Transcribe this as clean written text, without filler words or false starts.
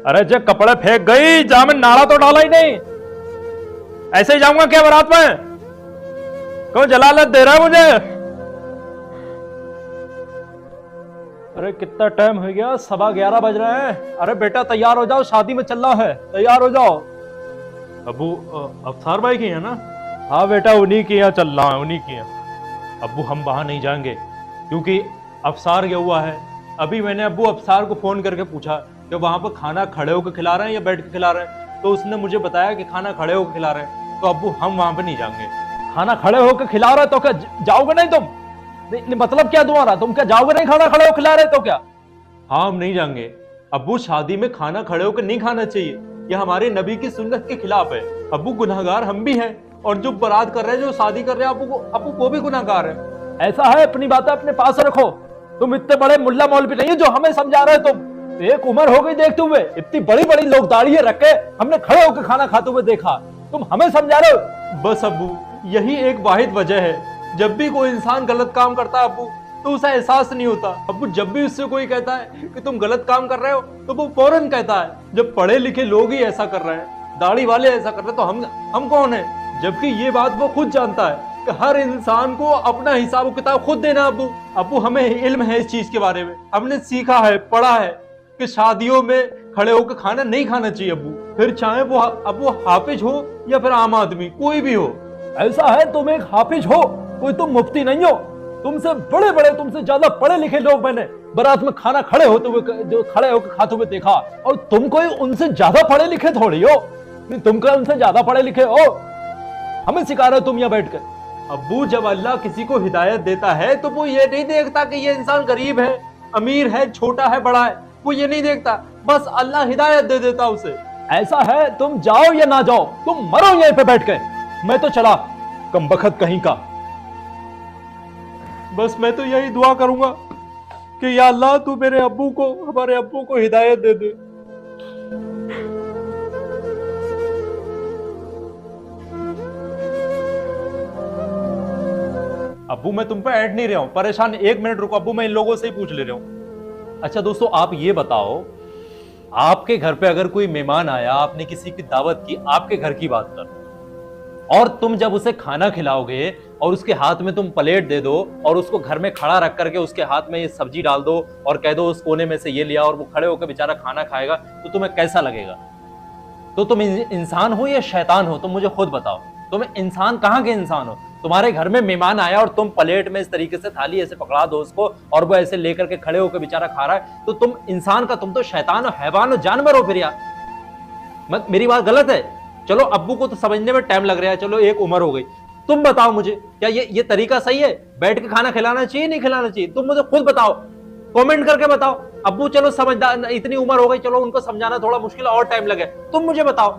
अरे जो कपड़े फेंक गई, जा में नाड़ा तो डाला ही नहीं। ऐसे ही जाऊंगा क्या बारात में? कौन जलालत दे रहा है मुझे? अरे कितना टाइम हो गया, 11:15 बज रहे हैं। अरे बेटा तैयार हो जाओ, शादी में चलना है, तैयार हो जाओ। अबू अफसार भाई की है ना? हाँ बेटा उन्हीं के यहाँ चल रहा है, उन्हीं के यहाँ। अबू हम वहां नहीं जाएंगे क्योंकि अफसार गया हुआ है। अभी मैंने अबू अफसार को फोन करके पूछा कि वहां पर खाना खड़े होकर खिला रहे हैं या बैठ के खिला रहे हैं, तो उसने मुझे बताया कि खाना खड़े होकर खिला रहे हैं। तो अबू हम वहां पर नहीं जाएंगे। खाना खड़े होकर खिला रहे तो क्या जाओगे नहीं तुम? नहीं, मतलब क्या तुम्हारा, तुम क्या जाओगे नहीं? खाना खड़े होकर खिला रहे तो क्या? हाँ हम नहीं जाएंगे अबू, शादी में खाना खड़े होकर नहीं खाना चाहिए, यह हमारे नबी की सुन्नत के खिलाफ है। अबू गुनाहगार हम भी हैं और जो बारात कर रहे हैं, जो शादी कर रहे हैं अबू वो भी गुनाहगार है। ऐसा है, अपनी बातें अपने पास रखो। तुम इतने बड़े मुल्ला मौलवी नहीं हो जो हमें समझा रहे हो। तुम एक उम्र हो गई देखते हुए, इतनी बड़ी बड़ी लोग दाढ़ियां रख के हमने खड़े होकर खाना खाते हुए देखा, तुम हमें समझा रहे हो। बस अबू यही एक वाहिद वजह है, जब भी कोई इंसान गलत काम करता है अबू तो उसे एहसास नहीं होता। अबू जब भी उससे कोई कहता है कि तुम गलत काम कर रहे हो तो वो फौरन कहता है जब पढ़े लिखे लोग ही ऐसा कर रहे हैं, दाढ़ी वाले ऐसा कर रहे हैं, तो हम कौन है? जबकि ये बात वो खुद जानता है कि हर इंसान को अपना हिसाब किताब खुद देना। अबू हमें इल्म है इस चीज के बारे में, हमने सीखा है, पढ़ा है कि शादियों में खड़े होकर खाना नहीं खाना चाहिए अबू, फिर चाहे वो हाफिज हो या फिर आम आदमी, कोई भी हो। ऐसा है, तुम एक हाफिज हो, कोई तुम मुफ्ती नहीं हो। तुमसे बड़े बड़े, तुमसे ज्यादा पढ़े लिखे लोग मैंने बारात में खाना खड़े होते हुए, जो खड़े होकर खाते हुए देखा, और तुम कोई उनसे ज्यादा पढ़े लिखे थोड़ी हो। तुम कोई उनसे ज्यादा पढ़े लिखे हो? हमें सिखा रहे हो तुम यहाँ बैठ कर। अब्बू जब अल्लाह किसी को हिदायत देता है तो वो ये नहीं देखता कि ये इंसान गरीब है, अमीर है, छोटा है, बड़ा है, वो ये नहीं देखता, बस अल्लाह हिदायत दे देता उसे। ऐसा है, तुम जाओ या ना जाओ, तुम मरो यहीं पे बैठ के, मैं तो चला, कमबख्त कहीं का। बस मैं तो यही दुआ करूंगा कि या अल्लाह तू मेरे अब्बू को, हमारे अब्बू को हिदायत दे दे। अब्बू मैं तुम पे ऐड नहीं रहा हूं, परेशान, 1 मिनट रुको अब्बू, मैं इन लोगों से ही पूछ ले रहा हूं। अच्छा दोस्तों आप ये बताओ, आपके घर पे अगर कोई मेहमान आया, आपने किसी की दावत की, आपके घर की बात कर, और तुम जब उसे खाना खिलाओगे और उसके हाथ में तुम प्लेट दे दो और उसको घर में खड़ा रख करके उसके हाथ में ये सब्जी डाल दो और कह दो उस कोने में से ये लिया, और वो खड़े होकर बेचारा खाना खाएगा, तो तुम्हें कैसा लगेगा? तो तुम इंसान हो या शैतान हो? तुम मुझे खुद बताओ, तुम इंसान कहाँ के इंसान हो? तुम्हारे घर में मेहमान आया और तुम प्लेट में इस तरीके से थाली ऐसे पकड़ा दो उसको और वो ऐसे लेकर के खड़े होकर बेचारा खा रहा है, तो तुम इंसान का, तुम तो शैतान हो, हैवान हो, जानवर हो फिर यार। मेरी बात गलत है? चलो अब्बू को तो समझने में टाइम लग रहा है, चलो एक उम्र हो गई, तुम बताओ मुझे क्या ये तरीका सही है? बैठ के खाना खिलाना चाहिए नहीं खिलाना चाहिए? तुम मुझे खुद बताओ, कमेंट करके बताओ। अब्बू चलो समझदार, इतनी उम्र हो गई, चलो उनको समझाना थोड़ा मुश्किल और टाइम लगे, तुम मुझे बताओ।